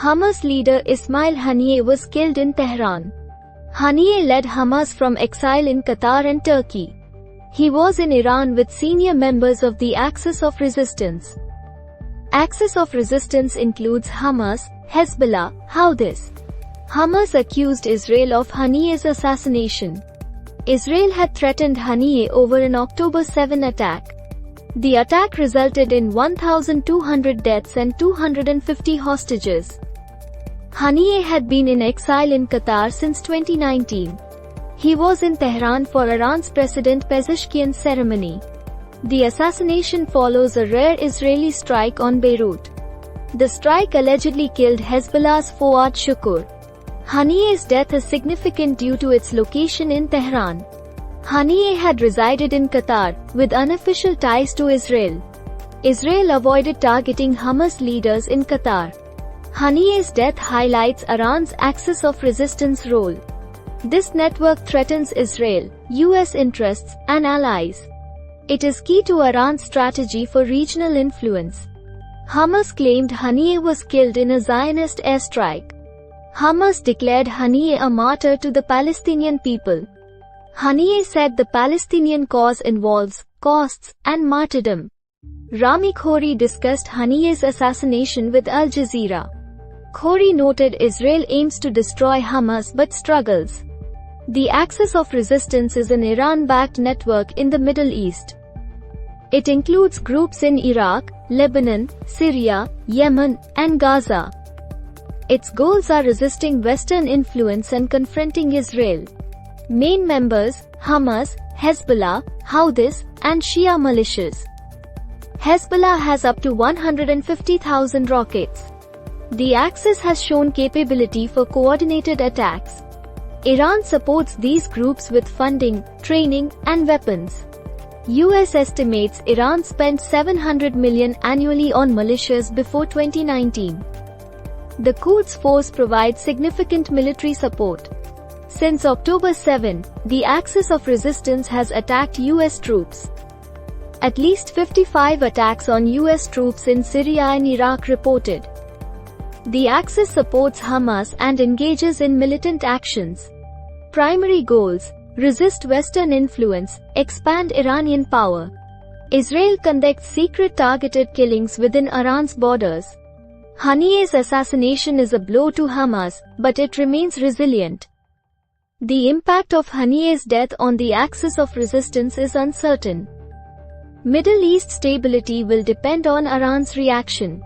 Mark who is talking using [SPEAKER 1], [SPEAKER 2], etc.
[SPEAKER 1] Hamas leader Ismail Haniyeh was killed in Tehran. Haniyeh led Hamas from exile in Qatar and Turkey. He was in Iran with senior members of the Axis of Resistance. Axis of Resistance includes Hamas, Hezbollah, Houthis. Hamas accused Israel of Haniyeh's assassination. Israel had threatened Haniyeh over an October 7 attack. The attack resulted in 1,200 deaths and 250 hostages. Haniyeh had been in exile in Qatar since 2019. He was in Tehran for Iran's President Pezeshkian ceremony. The assassination follows a rare Israeli strike on Beirut. The strike allegedly killed Hezbollah's Fouad Shukr. Haniyeh's death is significant due to its location in Tehran. Haniyeh had resided in Qatar, with unofficial ties to Israel. Israel avoided targeting Hamas leaders in Qatar. Haniyeh's death highlights Iran's Axis of Resistance role. This network threatens Israel, US interests, and allies. It is key to Iran's strategy for regional influence. Hamas claimed Haniyeh was killed in a Zionist airstrike. Hamas declared Haniyeh a martyr to the Palestinian people. Haniyeh said the Palestinian cause involves costs and martyrdom. Rami Khoury discussed Haniyeh's assassination with Al Jazeera. Khoury noted Israel aims to destroy Hamas but struggles. The Axis of Resistance is an Iran-backed network in the Middle East. It includes groups in Iraq, Lebanon, Syria, Yemen, and Gaza. Its goals are resisting Western influence and confronting Israel. Main members: Hamas, Hezbollah, Houthis, and Shia militias. Hezbollah has up to 150,000 rockets. The Axis has shown capability for coordinated attacks. Iran supports these groups with funding, training, and weapons. US estimates Iran spent $700 million annually on militias before 2019. The Quds Force provides significant military support. Since October 7, the Axis of Resistance has attacked US troops. At least 55 attacks on US troops in Syria and Iraq reported. The Axis supports Hamas and engages in militant actions. Primary goals: resist Western influence, expand Iranian power. Israel conducts secret targeted killings within Iran's borders. Haniyeh's assassination is a blow to Hamas, but it remains resilient. The impact of Haniyeh's death on the Axis of Resistance is uncertain. Middle East stability will depend on Iran's reaction.